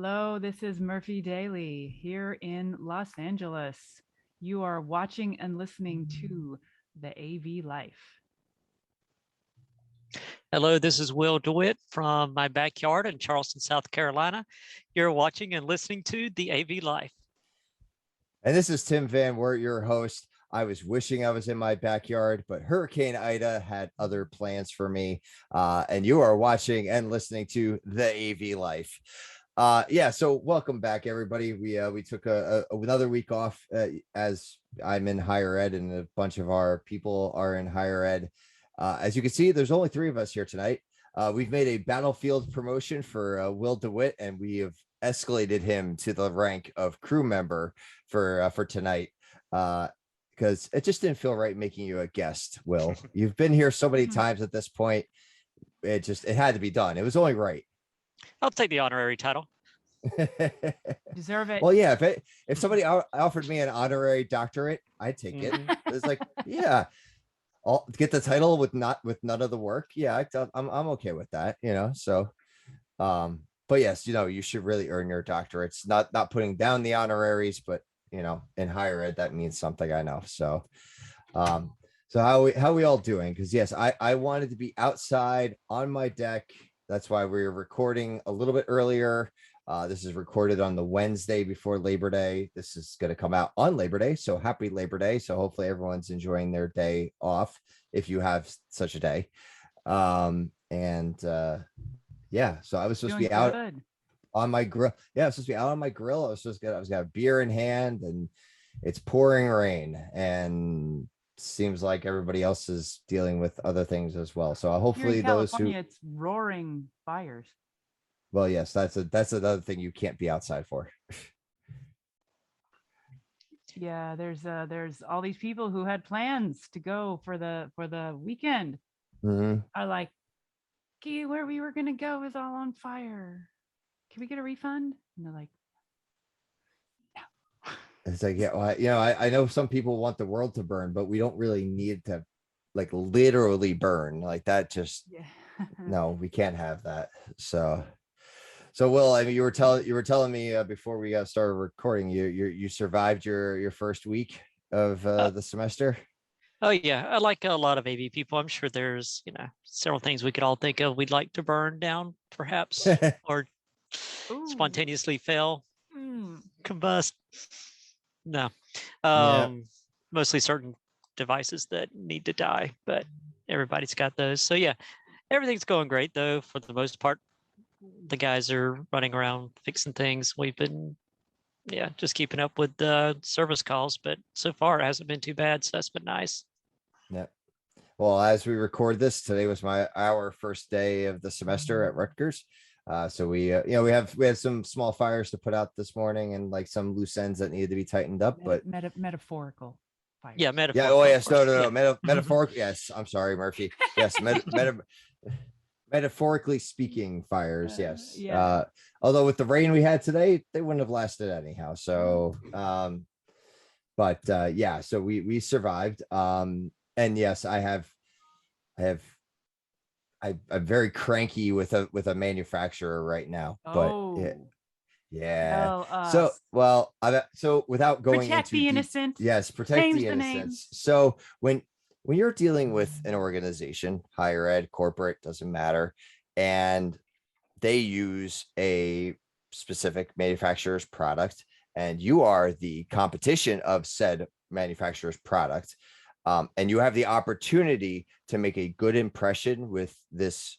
Hello, this is Murphy Daly here in Los Angeles. You are watching and listening to the AV Life. Hello, this is Will DeWitt from my backyard in Charleston, South Carolina. You're watching and listening to the AV Life. And this is Tim Van Wert, your host. I was wishing I was in my backyard, but Hurricane Ida had other plans for me. And you are watching and listening to the AV Life. So welcome back, everybody. We took another week off as I'm in higher ed, and a bunch of our people are in higher ed. As you can see, there's only 3 of us here tonight. We've made a battlefield promotion for Will DeWitt, and we have escalated him to the rank of crew member for tonight, because it just didn't feel right making you a guest. Will, you've been here so many times at this point. It had to be done. It was only right. I'll take the honorary title. Deserve it. Well, yeah, if somebody offered me an honorary doctorate, I'd take it. It's like, yeah, I'll get the title with none of the work. Yeah, I'm okay with that, so but yes, you should really earn your doctorates. Not putting down the honoraries, but in higher ed that means something, I know. So so how we all doing? Because yes, I wanted to be outside on my deck. That's why we're recording a little bit earlier. This is recorded on the Wednesday before Labor Day. This is going to come out on Labor Day, so happy Labor Day. So hopefully everyone's enjoying their day off, if you have such a day. So I was supposed to be out on my grill. Yeah, I was supposed to be out on my grill. I was got a beer in hand, and it's pouring rain, and seems like everybody else is dealing with other things as well. So hopefully those who, it's roaring fires. Well, yes, that's another thing you can't be outside for. Yeah, there's all these people who had plans to go for the weekend. Are like, okay, where we were gonna go is all on fire. Can we get a refund? And they're like, no. It's like, yeah, well, I know some people want the world to burn, but we don't really need to like literally burn like that. Just no, we can't have that. So Will, I mean, you were telling me before we got started recording, you survived your first week of the semester. Oh yeah, like a lot of AV people, I'm sure there's several things we could all think of we'd like to burn down, perhaps, or spontaneously fail, combust. No, mostly certain devices that need to die, but everybody's got those. So yeah, everything's going great though for the most part. The guys are running around fixing things. We've been just keeping up with the service calls, but so far it hasn't been too bad, so that's been nice. Yeah. Well, as we record this, today was our first day of the semester at Rutgers. So we had some small fires to put out this morning, and like some loose ends that needed to be tightened up, but metaphorical fires. Yeah, metaphorical. Yeah, oh yes, no. Metaphorical. Yes, I'm sorry, Murphy. Yes, metaphorically speaking, fires. Yes. Yeah. Although with the rain we had today, they wouldn't have lasted anyhow. So, so we survived. And yes, I'm very cranky with a manufacturer right now, but yeah. So without going protect into the innocent. Yes, protect the innocence. So when you're dealing with an organization, higher ed, corporate, doesn't matter, and they use a specific manufacturer's product, and you are the competition of said manufacturer's product, and you have the opportunity to make a good impression with this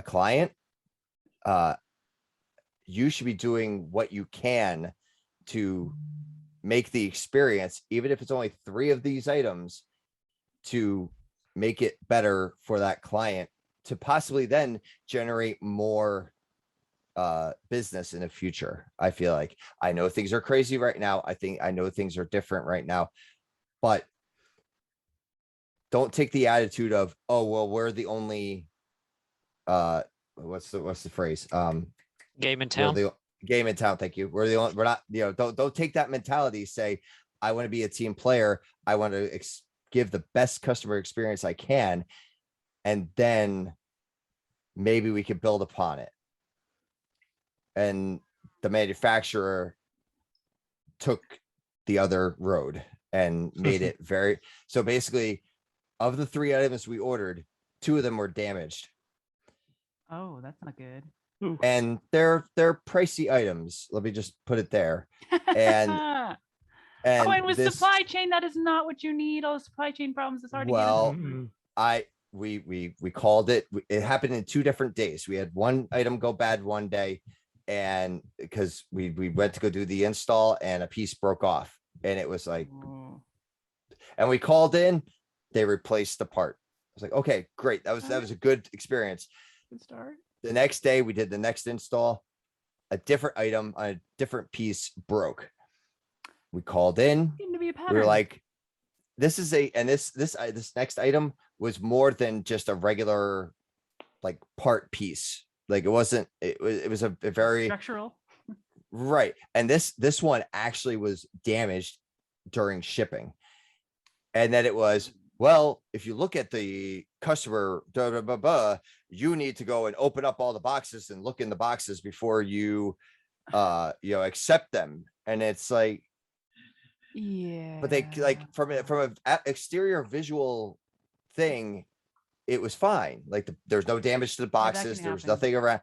client, you should be doing what you can to make the experience, even if it's only 3 of these items, to make it better for that client, to possibly then generate more business in the future. I feel like, I know things are crazy right now. I know things are different right now, but don't take the attitude of, oh, well, we're the only, what's the phrase? Game in town. Game in town. Thank you. We're the only, we're not, don't take that mentality. Say, I want to be a team player. I want to give the best customer experience I can, and then maybe we could build upon it. And the manufacturer took the other road and made it very, so basically of the 3 items we ordered, 2 of them were damaged. Oh, that's not good. And they're pricey items. Let me just put it there. And and with this, supply chain, that is not what you need. All the supply chain problems, it's hard well, to get. We called it. It happened in 2 different days. We had one item go bad one day, and because we went to go do the install and a piece broke off, and it was like, and we called in, they replaced the part. I was like, okay, great. That was a good experience. Good start. The next day we did the next install, a different item on a different piece broke. We called in. We were like, this next item was more than just a regular like part piece. Like it was a very structural. Right. And this one actually was damaged during shipping. And then it was, well, if you look at the customer, you need to go and open up all the boxes and look in the boxes before you accept them. And it's like, yeah, but they like from an exterior visual thing, it was fine. Like there's no damage to the boxes. There was nothing around,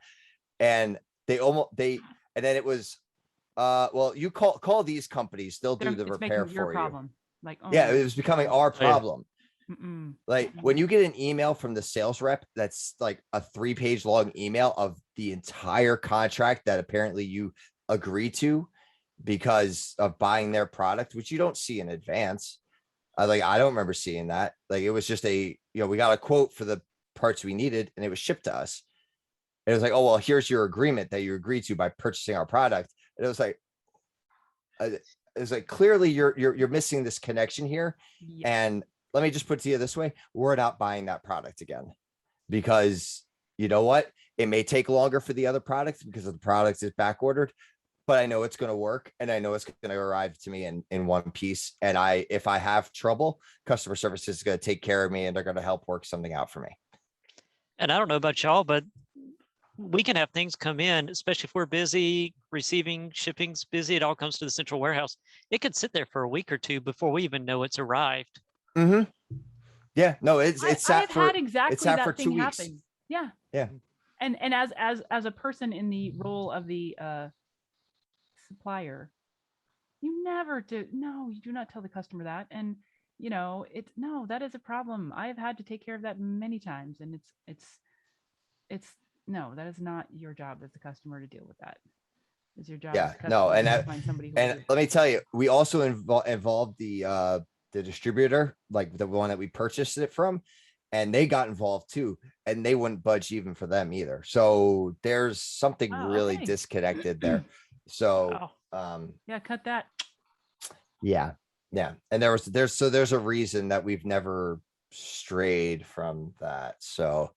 and and then it was, well, you call these companies, they'll do the repair for you. Like, yeah, it was becoming our problem. Like when you get an email from the sales rep, that's like a 3-page long email of the entire contract that apparently you agree to because of buying their product, which you don't see in advance. I don't remember seeing that. Like it was just we got a quote for the parts we needed and it was shipped to us. And it was like, oh, well, here's your agreement that you agreed to by purchasing our product. And it was like, clearly you're missing this connection here. Yeah. And let me just put it to you this way. We're not buying that product again because you know what? It may take longer for the other products because the product is back ordered, but I know it's going to work and I know it's going to arrive to me in one piece. And if I have trouble, customer service is going to take care of me and they're going to help work something out for me. And I don't know about y'all, but we can have things come in, especially if we're busy, receiving, shipping's busy. It all comes to the central warehouse. It could sit there for a week or 2 before we even know it's arrived. Mm-hmm. Yeah, no, it's sat for exactly it's sat that for thing 2 weeks. Happen. Yeah. Yeah. And as a person in the role of the supplier, you do not tell the customer that. And that is a problem. I have had to take care of that many times, and it's no, that is not your job as a customer to deal with that. It's your job. Yeah, no, and find somebody and let me tell you, we also involved the distributor, like the one that we purchased it from, and they got involved too, and they wouldn't budge even for them either. So there's something really disconnected there. So yeah, cut that. Yeah. And there's a reason that we've never strayed from that. So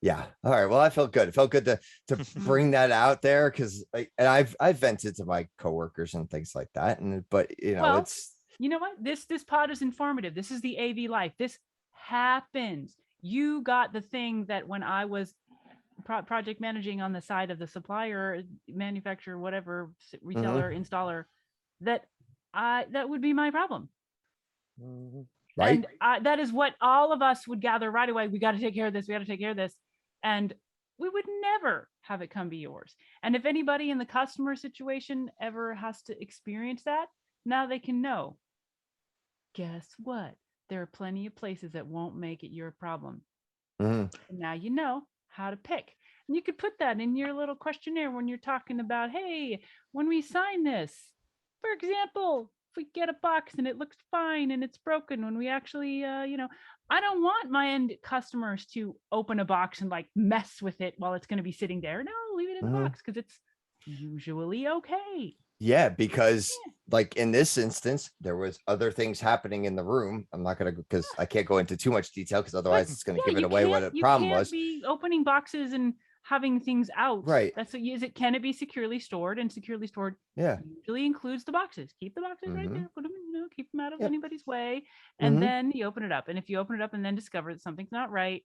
yeah. All right. Well, I felt good. It felt good to bring that out there because I've vented to my coworkers and things like that. But it's, you know what? This pod is informative. This is the AV life. This happens. You got the thing that when I was project managing on the side of the supplier, manufacturer, whatever, retailer, installer, that would be my problem. Right. And that is what all of us would gather right away. We got to take care of this. We got to take care of this. And we would never have it come be yours. And if anybody in the customer situation ever has to experience that, now they can know. Guess what? There are plenty of places that won't make it your problem. Now you know how to pick. And you could put that in your little questionnaire when you're talking about, hey, when we sign this, for example, if we get a box and it looks fine and it's broken, when we actually, I don't want my end customers to open a box and like mess with it while it's going to be sitting there. No, leave it in the box because it's usually okay. Yeah, because like in this instance, there was other things happening in the room. I'm not going to, because I can't go into too much detail because otherwise it's going to give it away what the problem was. Be opening boxes and having things out. Right. That's can it be securely stored? And securely stored usually includes the boxes. Keep the boxes right there. Put them, keep them out of anybody's way. And then you open it up. And if you open it up and then discover that something's not right,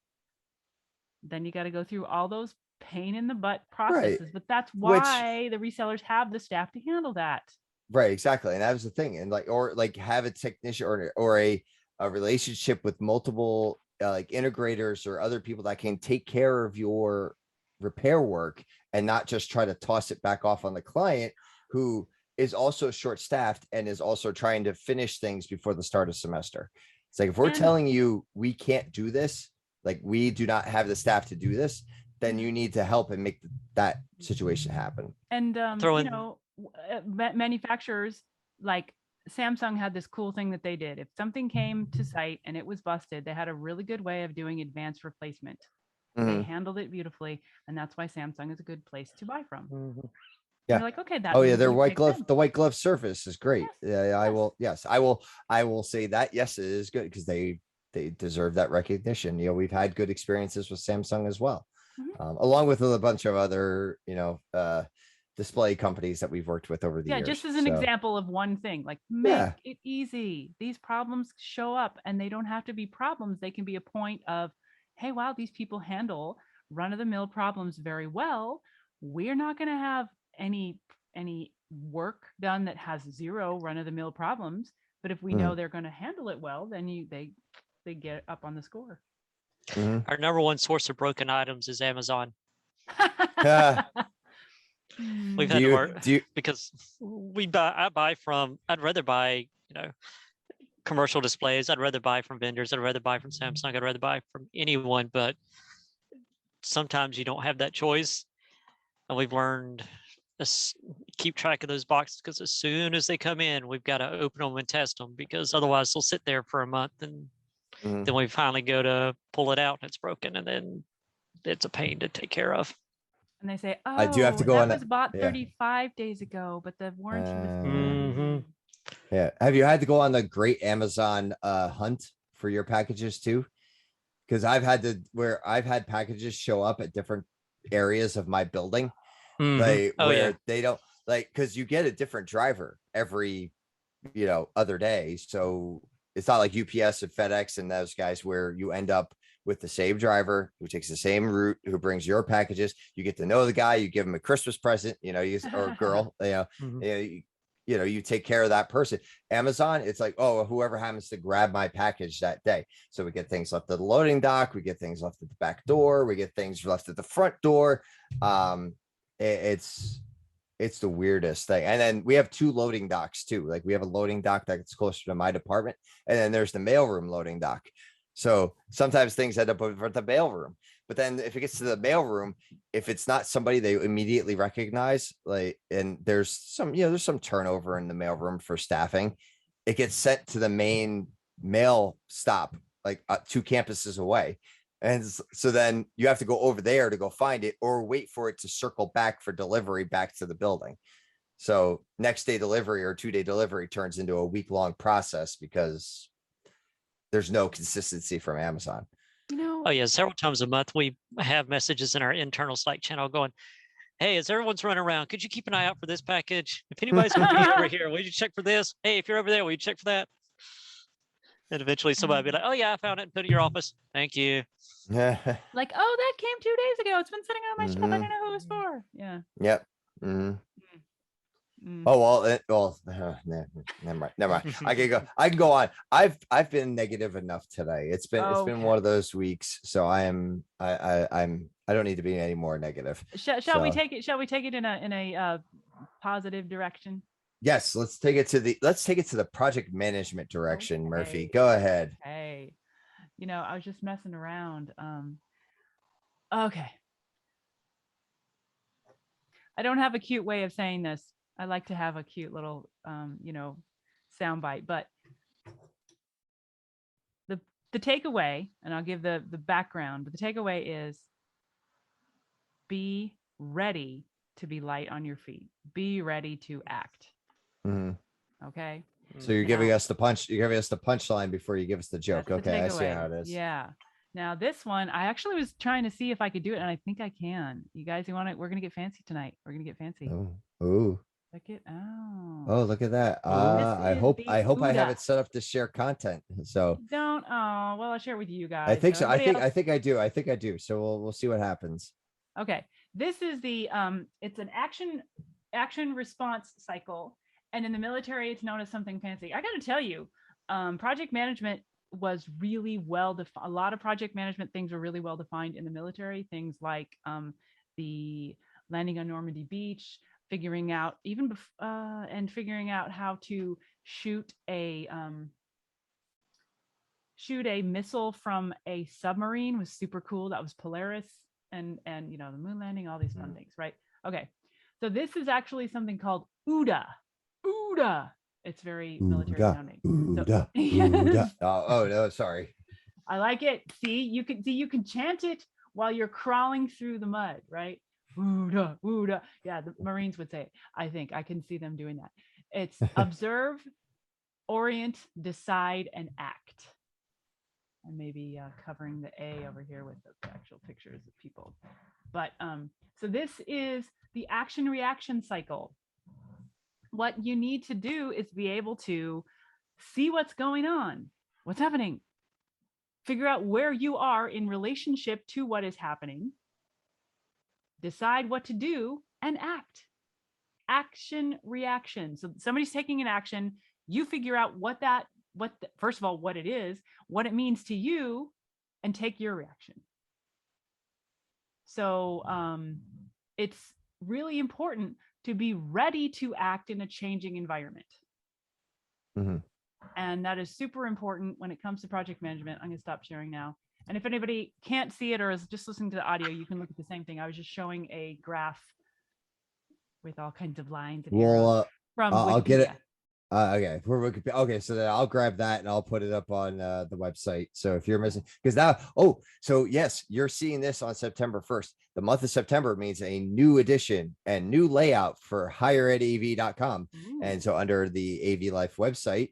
then you got to go through all those pain in the butt Right. processes, but that's why the resellers have the staff to handle that. Right, exactly. And that was the thing. And like, or like have a technician or a relationship with multiple like integrators or other people that can take care of your repair work and not just try to toss it back off on the client who is also short staffed and is also trying to finish things before the start of semester. It's like, if we're telling you we can't do this, like we do not have the staff to do this, then you need to help and make that situation happen. And, you know, manufacturers like Samsung had this cool thing that they did. If something came to site and it was busted, they had a really good way of doing advanced replacement. They handled it beautifully. And that's why Samsung is a good place to buy from. Yeah. You're like, okay, that. Oh yeah, their white glove, the white glove surface is great. Yes, I will. Yes, I will say that. Yes, it is good because they deserve that recognition. You know, we've had good experiences with Samsung as well, along with a bunch of other, you know, display companies that we've worked with over the years. Just as an example of one thing, like make it easy. These problems show up and they don't have to be problems. They can be a point of, hey, wow, these people handle run-of-the-mill problems very well. We're not going to have any work done that has zero run-of-the-mill problems. But if we know they're going to handle it well, then they get up on the score. Our number one source of broken items is Amazon. We've had to work because I'd rather buy, you know, commercial displays. I'd rather buy from vendors. I'd rather buy from Samsung. I'd rather buy from anyone, but sometimes you don't have that choice. And we've learned to keep track of those boxes because as soon as they come in, we've got to open them and test them because otherwise they'll sit there for a month and then we finally go to pull it out and it's broken and then it's a pain to take care of. And they say, oh, I do have to go that on was bought 35 days ago, but the warranty was. Yeah. Have you had to go on the great Amazon hunt for your packages too? Because I've had packages show up at different areas of my building. Like they don't like, because you get a different driver every, you know, other day. So it's not like UPS and FedEx and those guys where you end up with the same driver who takes the same route, who brings your packages. You get to know the guy, you give him a Christmas present, you know, or girl, you know, you take care of that person. Amazon, it's like, oh, whoever happens to grab my package that day. So we get things left at the loading dock, we get things left at the back door, we get things left at the front door. It's the weirdest thing. And then we have 2 loading docks too. Like we have a loading dock that's closer to my department, and then there's the mailroom loading dock. So sometimes things end up over the mailroom. But then if it gets to the mailroom, if it's not somebody they immediately recognize, like, and there's some, you know, there's some turnover in the mailroom for staffing, it gets sent to the main mail stop, like 2 campuses away. And so then you have to go over there to go find it or wait for it to circle back for delivery back to the building. So next day delivery or 2-day delivery turns into a week-long process because there's no consistency from Amazon. You know, oh yeah, several times a month we have messages in our internal Slack channel going, hey, as everyone's running around, could you keep an eye out for this package? If anybody's going to be over here, will you check for this? Hey, if you're over there, will you check for that? And eventually somebody will be like, oh yeah, I found it and put it in your office. Thank you. Like, oh, that came 2 days ago. It's been sitting on my shelf. I don't know who it was for. Yeah. Yep. Oh, well, never mind. I can go on. I've been negative enough today. It's been one of those weeks. So I don't need to be any more negative. Shall we take it in a positive direction? Yes, let's take it to the project management direction. Okay. Murphy, go ahead. Hey, you know, I was just messing around. Okay. I don't have a cute way of saying this. I like to have a cute little, you know, soundbite, but the takeaway, and I'll give the background, but the takeaway is be ready to be light on your feet. Be ready to act. Okay. So you're giving us the punchline before you give us the joke. Okay, I see how it is. Yeah. Now this one, I actually was trying to see if I could do it, and I think I can. You guys, you want it? We're gonna get fancy tonight. We're gonna get fancy. Oh. Check it out. Oh, look at that. I hope OODA. I have it set up to share content. So don't. Oh, well, I'll share it with you guys. I think so. I think I do. So we'll see what happens. Okay. This is the it's an action response cycle. And in the military, it's known as something fancy. I got to tell you, project management was really well defined. A lot of project management things were really well defined in the military. Things like the landing on Normandy Beach, figuring out figuring out how to shoot a missile from a submarine was super cool. That was Polaris, and the moon landing, all these fun things, right? Okay, so this is actually something called OODA. OODA. It's very military sounding. OODA. Yes. OODA. Oh no, sorry. I like it. You can chant it while you're crawling through the mud, right? OODA, OODA. Yeah, the Marines would say it. I think I can see them doing that. It's observe, orient, decide, and act. And maybe covering the A over here with the actual pictures of people. But so this is the action reaction cycle. What you need to do is be able to see what's going on, what's happening, figure out where you are in relationship to what is happening, decide what to do, and act. Action reaction. So somebody's taking an action, you figure out first of all, what it is, what it means to you, and take your reaction. So it's really important to be ready to act in a changing environment. Mm-hmm. And that is super important when it comes to project management. I'm going to stop sharing now. And if anybody can't see it or is just listening to the audio, you can look at the same thing. I was just showing a graph with all kinds of lines and arrows from Wikipedia. I'll get it. Okay, okay, so then I'll grab that and I'll put it up on the website. So if you're missing, because now, so yes, you're seeing this on September 1st. The month of September means a new edition and new layout for higheredav.com. And so under the AV Life website,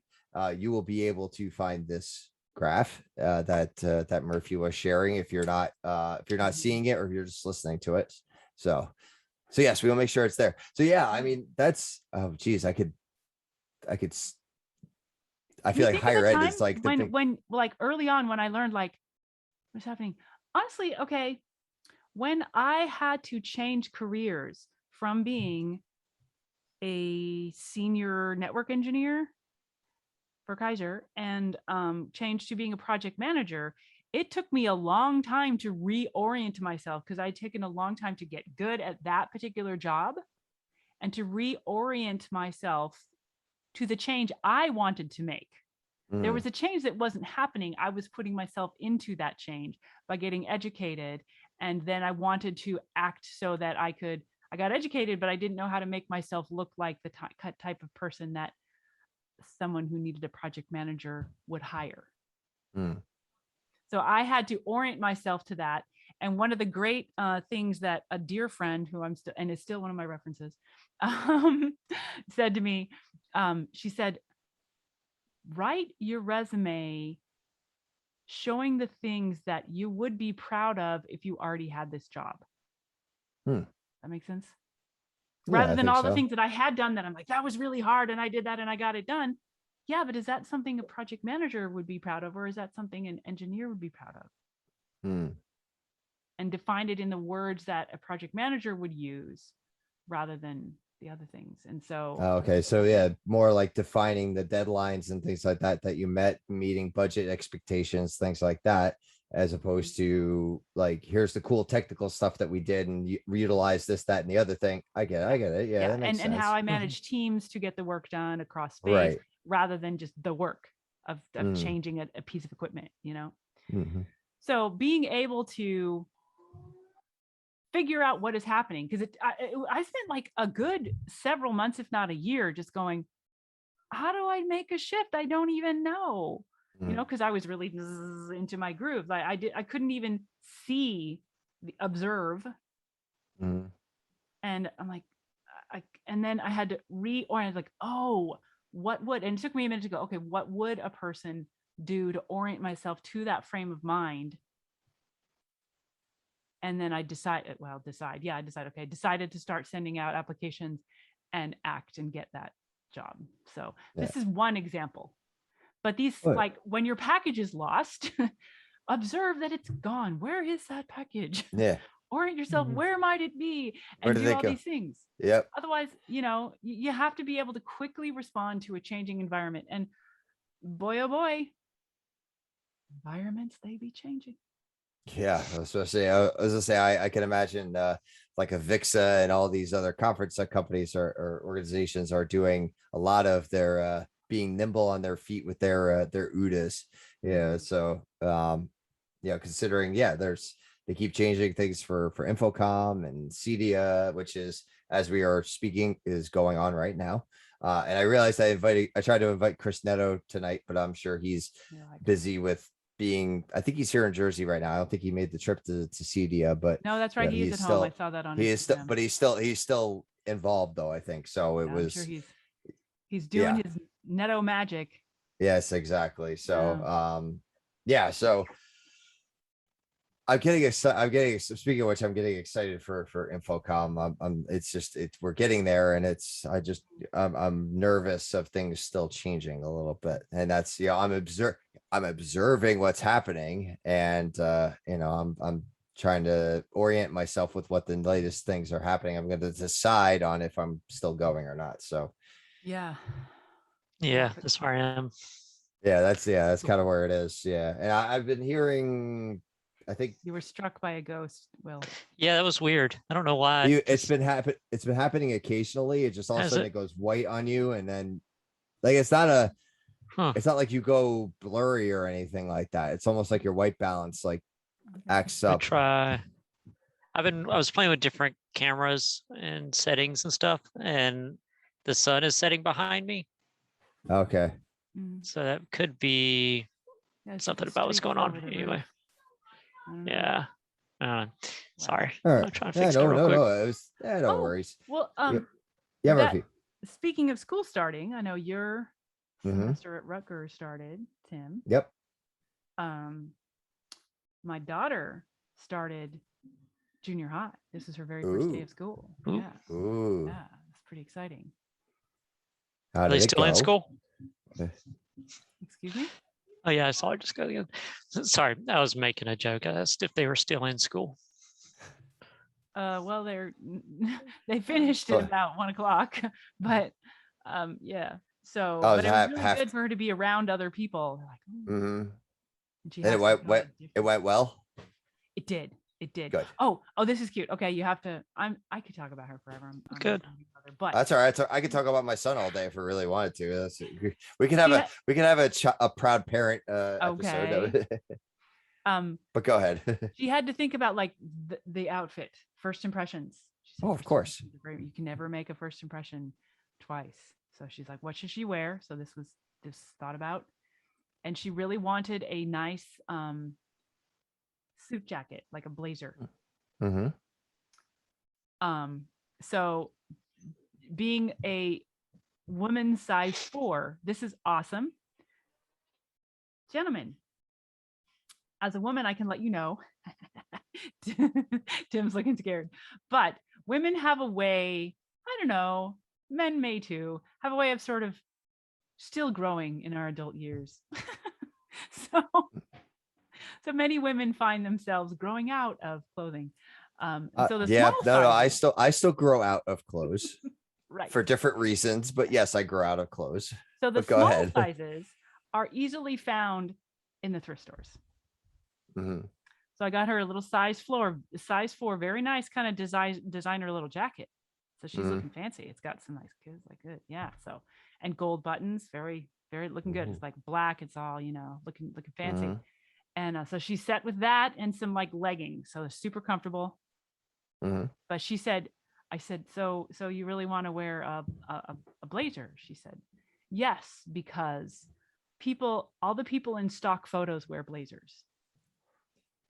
you will be able to find this graph that Murphy was sharing. If you're not seeing it, or if you're just listening to it, so yes, we will make sure it's there. So yeah, I mean that's geez, I feel like higher ed is like when like early on when I learned like what's happening. Honestly, okay, when I had to change careers from being a senior network engineer for Kaiser and change to being a project manager, it took me a long time to reorient myself because I'd taken a long time to get good at that particular job and to reorient myself to the change I wanted to make. There was a change that wasn't happening. I was putting myself into that change by getting educated. And then I wanted to act so that I got educated, but I didn't know how to make myself look like the type of person that someone who needed a project manager would hire. So I had to orient myself to that. And one of the great things that a dear friend who I'm still, and is still one of my references, said to me, she said, write your resume showing the things that you would be proud of if you already had this job. That makes sense? Rather than all the things that I had done that I'm like, that was really hard and I did that and I got it done. Yeah, but is that something a project manager would be proud of, or is that something an engineer would be proud of? And define it in the words that a project manager would use rather than the other things. And so okay, so yeah, more like defining the deadlines and things like that you met, meeting budget expectations, things like that, as opposed to like, here's the cool technical stuff that we did and you utilize this, that, and the other thing. I get it. Yeah, that makes sense. And how I manage teams to get the work done across space, rather than just the work of changing a piece of equipment, So being able to figure out what is happening, because I spent like a good several months, if not a year, just going, how do I make a shift? I don't even know, because I was really into my groove. I couldn't even observe. And I'm like, and then I had to reorient, like, and it took me a minute to go, okay, what would a person do to orient myself to that frame of mind? And then I decided to start sending out applications and act and get that job. So this is one example. But these, like when your package is lost, observe that it's gone. Where is that package? Yeah. Orient yourself. Where might it be? Where And do do they all go? these things. Yep. Otherwise, you have to be able to quickly respond to a changing environment. And boy, oh boy, environments, they be changing. Yeah, especially I was gonna say I can imagine like a VIXA and all these other conference companies or organizations are doing a lot of their being nimble on their feet with their OODAs. Yeah, so considering they keep changing things for Infocom and CEDIA, which is, as we are speaking, is going on right now. And I realized I tried to invite Chris Netto tonight, but I'm sure he's busy with I think he's here in Jersey right now. I don't think he made the trip to CEDIA, but no, that's right. He is at home. I saw that on Instagram. But he's still involved though, I think. So I'm sure he's doing his Netto magic. Yes, exactly. So so I'm getting excited. Speaking of which, I'm getting excited for Infocom. We're getting there, and I'm nervous of things still changing a little bit, and that's I'm observing what's happening, and I'm trying to orient myself with what the latest things are happening. I'm going to decide on if I'm still going or not. So yeah, that's where I am. That's kind of where it is. Yeah, and I've been hearing. I think you were struck by a ghost, Will. Yeah, that was weird. I don't know why. It's been happening occasionally. It just all of a sudden it goes white on you, and then it's not like you go blurry or anything like that. It's almost like your white balance acts up. I was playing with different cameras and settings and stuff, and the sun is setting behind me. Okay. So that could be something about what's going on anyway. Yeah. Sorry. All right. I'm trying to fix it real quick. No. It was, no worries. Well, Murphy. Speaking of school starting, I know your semester at Rutgers started, Tim. Yep. My daughter started junior high. This is her very first day of school. Ooh. Yeah. Ooh. Yeah, it's pretty exciting. Are they still in school? Excuse me? Oh yeah, I saw her just go again. Sorry, I was making a joke. I asked if they were still in school. Well, they finished at about 1:00, but yeah. So, but it was really good for her to be around other people. And it went well. It did. It did. Good. Oh, this is cute. Okay, you have to. I could talk about her forever. I'm good. But that's all right. I could talk about my son all day if we really wanted to. We can have a proud parent episode. But go ahead. She had to think about the outfit, first impressions. Said, of course. You can never make a first impression twice. So she's like, what should she wear? So this was thought about, and she really wanted a nice suit jacket, like a blazer. So being a woman size 4, this is awesome. Gentlemen, as a woman, I can let you know, Tim's looking scared, but women have a way, I don't know, men may too, have a way of sort of still growing in our adult years. So many women find themselves growing out of clothing. I still grow out of clothes. Right. For different reasons, but yes, I grow out of clothes. So the small sizes are easily found in the thrift stores. So I got her a little size 4, very nice kind of designer little jacket. So she's looking fancy. It's got some nice kids, good. Yeah. So, and gold buttons, very, very looking good. It's black. It's all, looking fancy. And so she's set with that and some leggings. So it's super comfortable. But she said, I said, so you really want to wear a blazer? She said, yes, because all the people in stock photos wear blazers.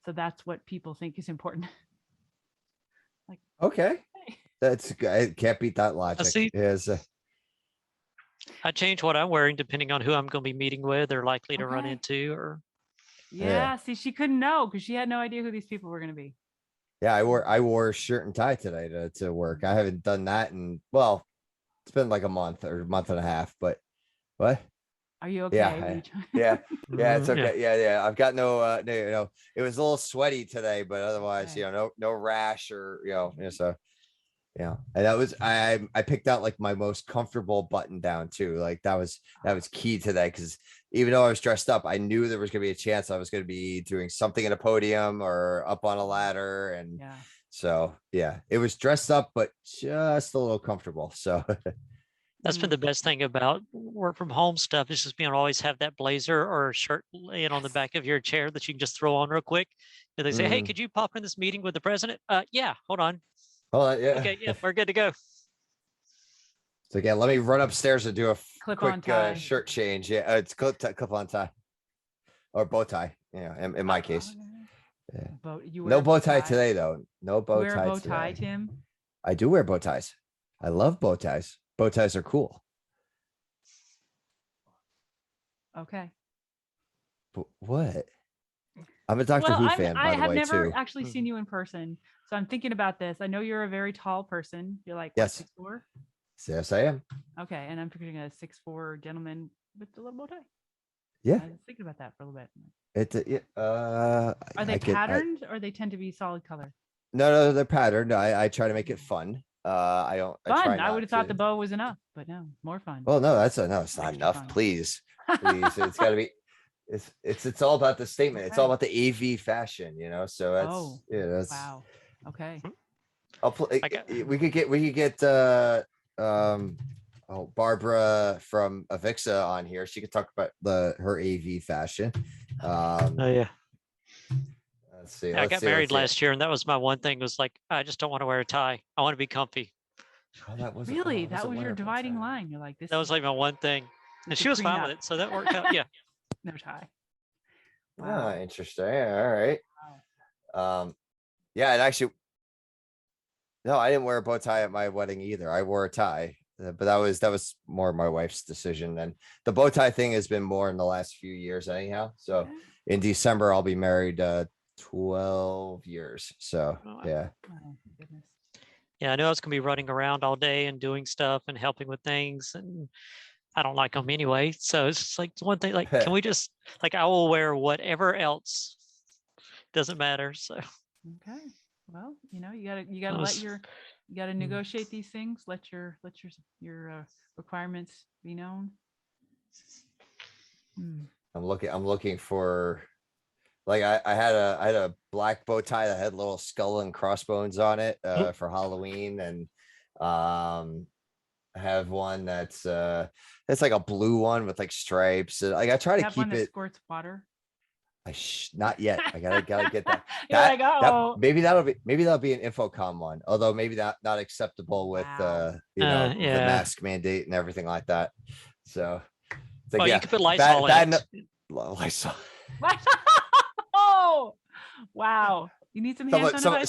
So that's what people think is important. Okay. That's I can't beat that logic. I change what I'm wearing depending on who I'm going to be meeting with or likely to run into or. Yeah. See, she couldn't know because she had no idea who these people were going to be. Yeah, I wore a shirt and tie today to work. I haven't done that in it's been like a month or a month and a half. But what? Are you okay? Yeah, yeah, it's Yeah. okay. Yeah. I've got no, it was a little sweaty today, but otherwise, Okay. no rash or so. Yeah, and that was I picked out like my most comfortable button down too. Like that was key to that, because even though I was dressed up, I knew there was gonna be a chance I was gonna be doing something in a podium or up on a ladder, and so yeah, it was dressed up, but just a little comfortable. So That's been the best thing about work from home stuff, is just being able to always have that blazer or shirt laying on the back of your chair that you can just throw on real quick. And they say, hey, could you pop in this meeting with the president? Yeah, hold on. Yeah. Okay, yeah, we're good to go. So again, let me run upstairs and do a Clip-on quick shirt change. Yeah, it's clip on tie or bow tie. In my case. Yeah. No bow tie today though. No bow tie. Wear a bow tie, Tim. I do wear bow ties. I love bow ties. Bow ties are cool. Okay. But what? I'm a Doctor Who fan, by the way, too. I have never actually seen you in person, so I'm thinking about this. I know you're a very tall person. You're like, what, 6'4"? Yes, I am. Okay, and I'm picturing a 6'4" gentleman with a little bow tie. Yeah. I was thinking about that for a little bit. Are they patterned or they tend to be solid color? No, they're patterned. I try to make it fun. I don't. Fun. I would have thought the bow was enough, but no, more fun. Well, no, it's not enough. Fun. Please. It's got to be. It's all about the statement. Okay. It's all about the AV fashion, So that's that's wow. Okay. I'll play. We could get Barbara from Avixa on here. She could talk about her AV fashion. Oh yeah. Let's see. I got married last year, and that was my one thing. Was like, I just don't want to wear a tie. I want to be comfy. Oh, that was really that was your dividing line. You're like this. That was like my one thing, and she was fine with it, so that worked out. Yeah. No tie. Wow. Oh, interesting. All right. Wow. Yeah, and actually, no, I didn't wear a bow tie at my wedding either. I wore a tie, but that was more my wife's decision. And the bow tie thing has been more in the last few years, anyhow. So in December, I'll be married 12 years. So yeah. Oh, goodness. Yeah, I knew I was gonna be running around all day and doing stuff and helping with things, and I don't like them anyway. So it's just like one thing. Like, can we just I will wear whatever else. Doesn't matter. So okay. Well, you gotta let you gotta negotiate these things. Let your requirements be known. I'm looking for, like, I had a black bow tie that had little skull and crossbones on it for Halloween, and I have one that's like a blue one with like stripes. Like I try to keep it. Squirts water. Not yet. I gotta get that. Maybe that'll be an Infocom one. Although maybe not acceptable with the mask mandate and everything like that. So like, you could put Lysol in it. Lysol. Oh wow! You need some hand sanitizer.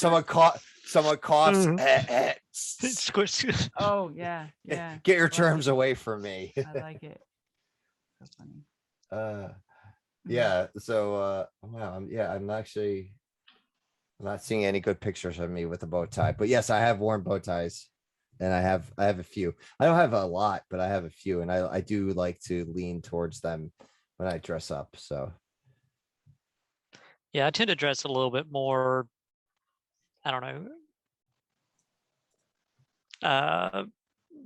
Someone coughs. Oh yeah. Get your germs away from me. I like it. That's funny. Yeah. So wow. I'm not seeing any good pictures of me with a bow tie. But yes, I have worn bow ties, and I have a few. I don't have a lot, but I have a few, and I do like to lean towards them when I dress up. So yeah, I tend to dress a little bit more, I don't know,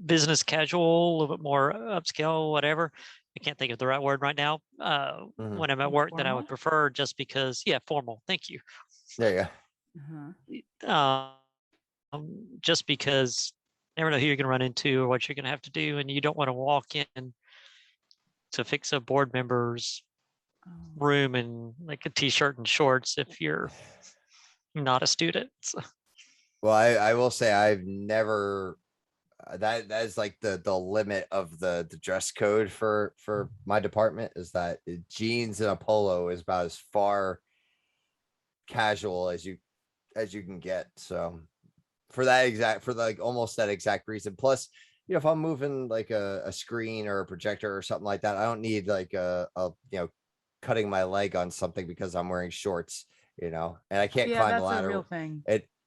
business casual, a little bit more upscale, whatever. I can't think of the right word right now. When I'm at work, that I would prefer, just because, formal. Thank you. There you go. Just because you never know who you're going to run into or what you're going to have to do, and you don't want to walk in to fix a board member's room in like a t-shirt and shorts if you're not a student. So. Well, I will say I've never. That is like the limit of the dress code for my department, is that jeans and a polo is about as far casual as you can get. So for almost that exact reason. Plus, if I'm moving like a screen or a projector or something like that, I don't need like a cutting my leg on something because I'm wearing shorts, and I can't climb the ladder. A real thing.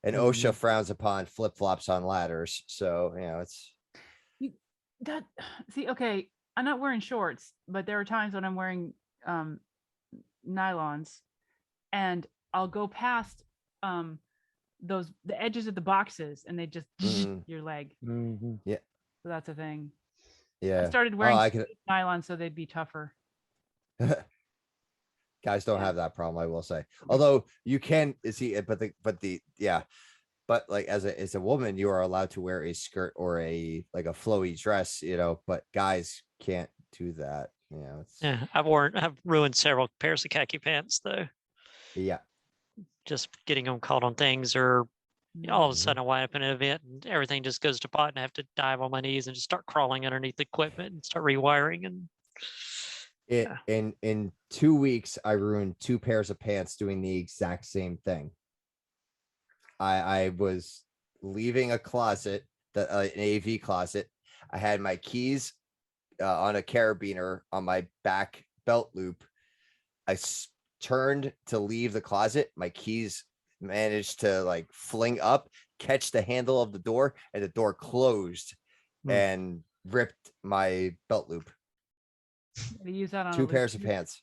And OSHA frowns upon flip-flops on ladders. So, it's okay. I'm not wearing shorts, but there are times when I'm wearing nylons, and I'll go past the edges of the boxes, and they just your leg. Yeah. So that's a thing. Yeah. I started wearing nylon so they'd be tougher. Guys don't have that problem, I will say. Although you can see it, but like as a woman, you are allowed to wear a skirt or a flowy dress, but guys can't do that. Yeah, I've ruined several pairs of khaki pants though. Yeah. Just getting them caught on things, or all of a sudden I wind up in an event and everything just goes to pot, and I have to dive on my knees and just start crawling underneath the equipment and start rewiring. And in 2 weeks, I ruined 2 pairs of pants doing the exact same thing. I was leaving a closet, an AV closet. I had my keys on a carabiner on my back belt loop. I turned to leave the closet. My keys managed to fling up, catch the handle of the door, and the door closed and ripped my belt loop. Gotta use that on 2 pairs of pants.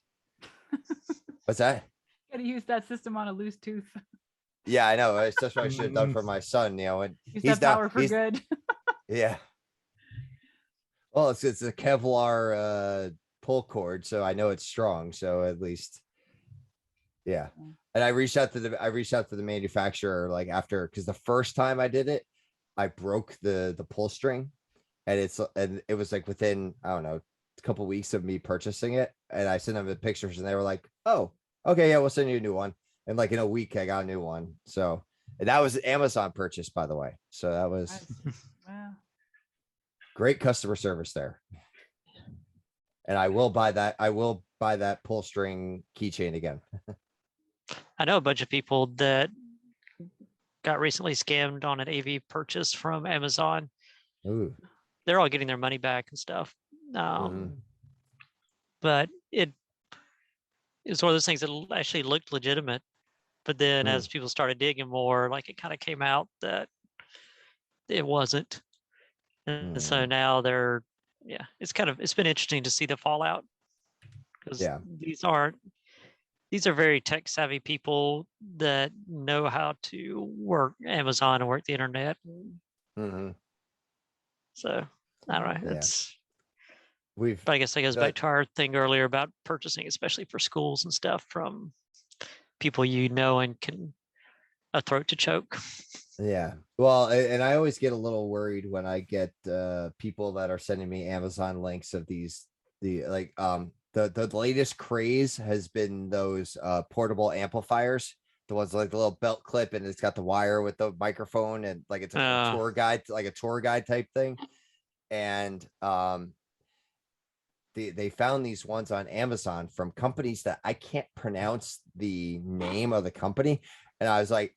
What's that? Gotta use that system on a loose tooth. Yeah, I know. It's just what I should have done for my son, and he's that power for good. Yeah. Well, it's a Kevlar pull cord, so I know it's strong. So at least, yeah. And I reached out to the manufacturer after, because the first time I did it, I broke the pull string, and it was within, I don't know, a couple of weeks of me purchasing it, and I sent them the pictures, and they were like, "Oh, okay, yeah, we'll send you a new one." And in a week, I got a new one. So, and that was an Amazon purchase, by the way. So that was great customer service there. And I will buy that. I will buy that pull string keychain again. I know a bunch of people that got recently scammed on an AV purchase from Amazon. Ooh. They're all getting their money back and stuff. But it was one of those things that actually looked legitimate. But then as people started digging more, it kind of came out that it wasn't. And so now it's been interesting to see the fallout, because these are very tech savvy people that know how to work Amazon and work the internet. So I don't know. But I guess that goes back to our thing earlier about purchasing, especially for schools and stuff, from people and can a throat to choke. Yeah. Well, and I always get a little worried when I get people that are sending me Amazon links of the latest craze has been those portable amplifiers, the ones the little belt clip, and it's got the wire with the microphone, and it's a tour guide, a tour guide type thing. And they found these ones on Amazon from companies that I can't pronounce the name of the company. And I was like,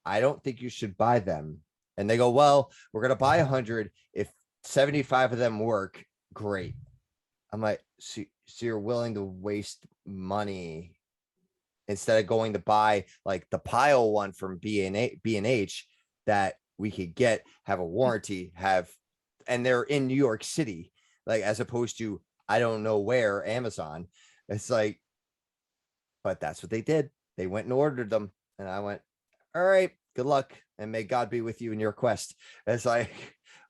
I don't think you should buy them. And they go, well, we're going to buy 100. If 75 of them work, great. I'm like, so you're willing to waste money instead of going to buy the pile one from B&H that we could have a warranty, and they're in New York City, as opposed to, I don't know where, Amazon. It's but that's what they did. They went and ordered them. And I went, all right, good luck, and may God be with you in your quest. It's well,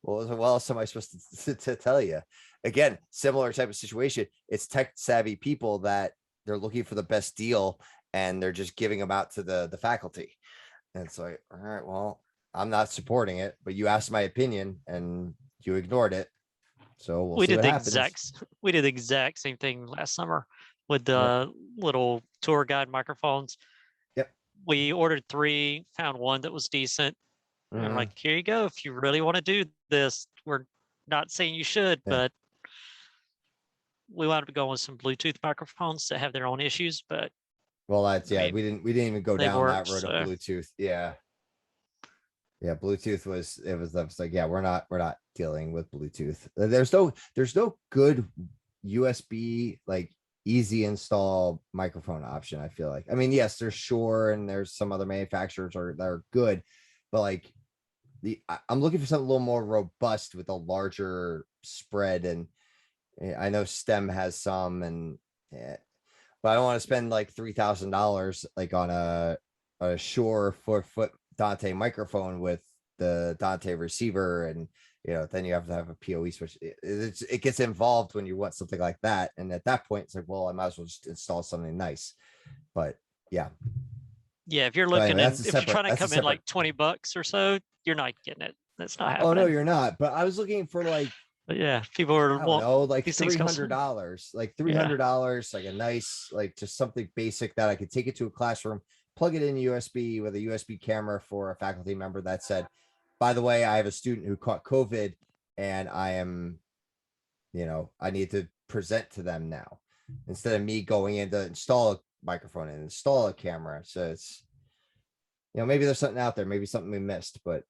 what else am I supposed to tell you? Again, similar type of situation. It's tech savvy people that they're looking for the best deal, and they're just giving them out to the faculty. And it's all right, well, I'm not supporting it, but you asked my opinion and you ignored it. So we did the exact same thing last summer with the little tour guide microphones. Yep. We ordered 3, found one that was decent. And I'm like, here you go. If you really want to do this, we're not saying you should, but we wound up going with some Bluetooth microphones that have their own issues. But that's we didn't even go down that road of Bluetooth. Yeah. Bluetooth was we're not dealing with Bluetooth. There's no good USB easy install microphone option. I feel like, I mean, yes, there's Shure and there's some other manufacturers that are good, but I'm looking for something a little more robust with a larger spread. And I know STEM has some, and yeah, but I don't want to spend like $3,000 like on a Shure 4-foot Dante microphone with the Dante receiver, and then you have to have a PoE switch. It gets involved when you want something like that, and at that point, it's like, well, I might as well just install something nice. But yeah, if you're looking anyway, if you're trying to come in like $20 or so, you're not getting it. That's not happening. Oh no, you're not. But I was looking for like, but yeah, people are like $300, like $300, like a nice, like just something basic that I could take it to a classroom, plug it in USB with a USB camera for a faculty member that said, by the way, I have a student who caught COVID and I am, I need to present to them now, instead of me going in to install a microphone and install a camera. So it's, maybe there's something out there, maybe something we missed, but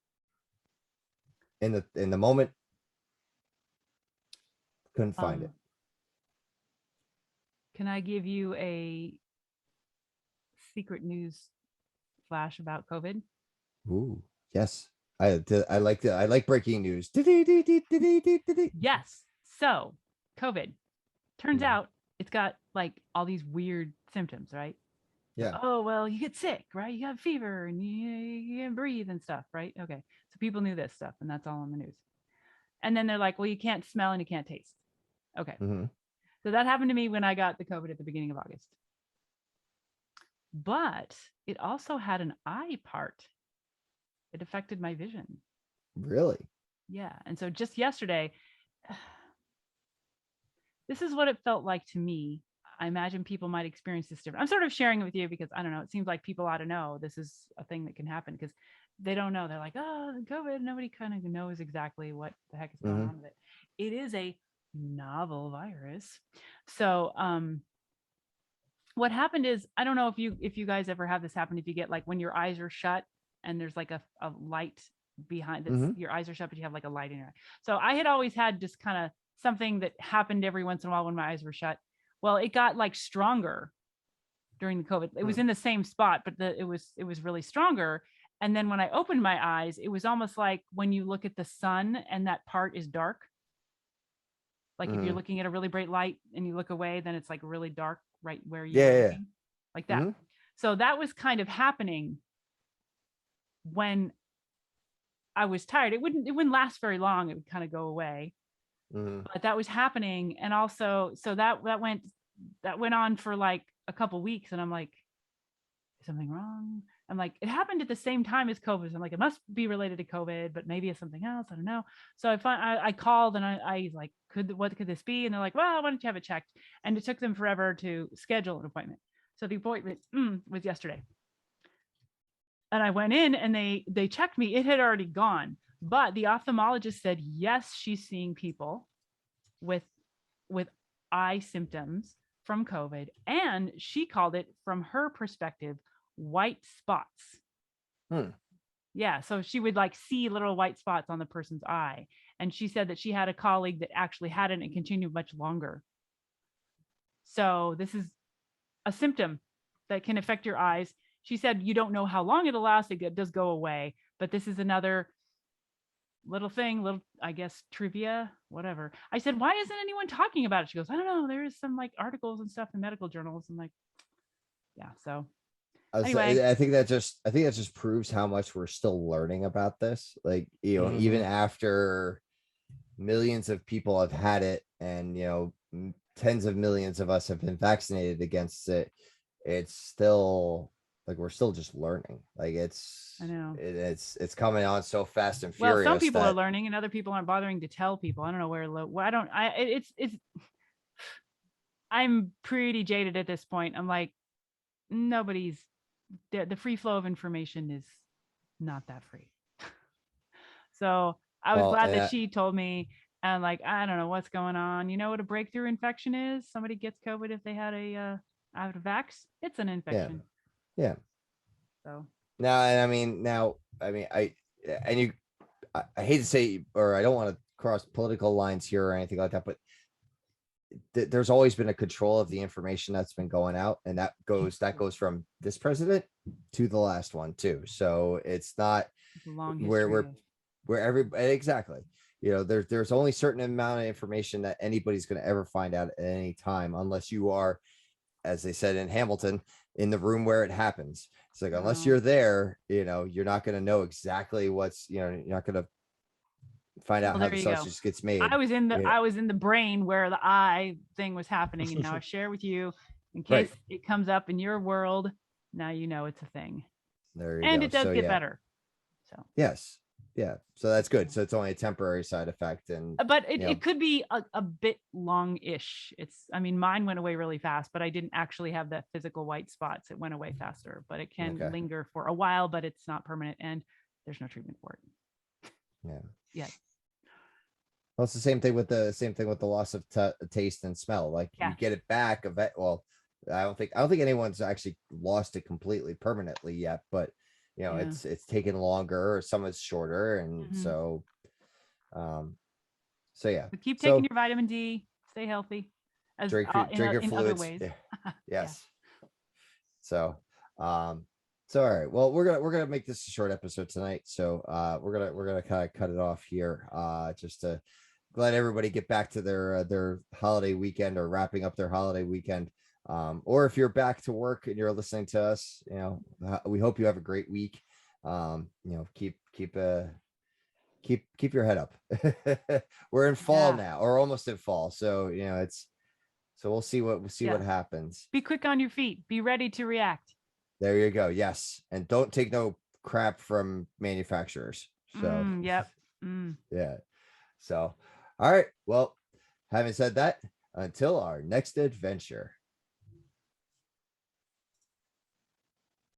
in the moment, couldn't find it. Can I give you a secret news flash about COVID? Ooh, yes. I like breaking news. Yes. So COVID, turns out it's got like all these weird symptoms, right? Yeah. Oh, well, you get sick, right? You have fever and you can't breathe and stuff, right? Okay. So people knew this stuff, and that's all on the news. And then they're like, well, you can't smell and you can't taste. Okay. So that happened to me when I got the COVID at the beginning of August. But it also had an eye part. It affected my vision. Really? Yeah. And so just yesterday, this is what it felt like to me. I imagine people might experience this different. I'm sort of sharing it with you because I don't know. It seems like people ought to know this is a thing that can happen, because they don't know. They're like, oh, COVID. Nobody kind of knows exactly what the heck is going on with it. It is a novel virus. So what happened is, I don't know if you guys ever have this happen, if you get like when your eyes are shut and there's like a light behind it, your eyes are shut, but you have like a light in your eye. So I had always had just kind of something that happened every once in a while when my eyes were shut. Well, it got like stronger during the COVID. It was in the same spot, but it was really stronger. And then when I opened my eyes, it was almost like when you look at the sun and that part is dark. Like if you're looking at a really bright light and you look away, then it's like really dark right where you're looking, like that. So that was kind of happening when I was tired. It wouldn't last very long. It would kind of go away. But that was happening. And also, so that went on for like a couple weeks, and I'm like, is something wrong? I'm like, it happened at the same time as COVID. So I'm like, it must be related to COVID, but maybe it's something else. I don't know. So I called and I like, what could this be? And they're like, well, why don't you have it checked? And it took them forever to schedule an appointment. So the appointment was yesterday. And I went in and they checked me. It had already gone, but the ophthalmologist said, yes, she's seeing people with eye symptoms from COVID. And she called it, from her perspective, white spots. Yeah. So she would like see little white spots on the person's eye. And she said that she had a colleague that actually had it and continued much longer. So this is a symptom that can affect your eyes. She said, you don't know how long it'll last. It does go away, but this is another little thing, I guess, trivia, whatever. I said, why isn't anyone talking about it? She goes, I don't know. There is some like articles and stuff in medical journals. I'm like, yeah. So anyway, I think that just proves how much we're still learning about this. Like, even after millions of people have had it, and tens of millions of us have been vaccinated against it, it's still like we're still just learning. Like I know it's coming on so fast and furious. Well, some people are learning and other people aren't bothering to tell people. I don't know where I'm pretty jaded at this point. I'm like, nobody's the free flow of information is not that free. So I was glad that she told me, and like, I don't know what's going on. You know what a breakthrough infection is? Somebody gets COVID if they had a out of vax. It's an infection. Yeah. So I hate to say, or I don't want to cross political lines here or anything like that, but there's always been a control of the information that's been going out, and that goes from this president to the last one too. So it's not where everybody exactly. there's only certain amount of information that anybody's going to ever find out at any time, unless you are, as they said in Hamilton, in the room where it happens. It's like, unless you're there, you're not going to know exactly what's, you're not going to find out how the sausage gets made. I was in the brain where the eye thing was happening, and now I share with you in case it comes up in your world. Now you know it's a thing. There you go. And it does get better. So yes. Yeah. So that's good. So it's only a temporary side effect. And but it could be a bit long-ish. Mine went away really fast, but I didn't actually have the physical white spots. It went away faster, but it can linger for a while, but it's not permanent, and there's no treatment for it. Yeah. Well, it's the same thing with the loss of taste and smell. Like you get it back. Well, I don't think anyone's actually lost it completely permanently yet, but it's taken longer, or some is shorter, and so yeah. But keep taking your vitamin D. Stay healthy. Drink your fluids. Other ways. Yes. So all right. Well, we're gonna make this a short episode tonight. So we're gonna kind of cut it off here. Just to let everybody get back to their holiday weekend, or wrapping up their holiday weekend. Or if you're back to work and you're listening to us, we hope you have a great week. Keep your head up. We're in fall now, or almost in fall. So, we'll see what happens. Be quick on your feet. Be ready to react. There you go. Yes. And don't take no crap from manufacturers. So, yep. Yeah. So, all right. Well, having said that, until our next adventure.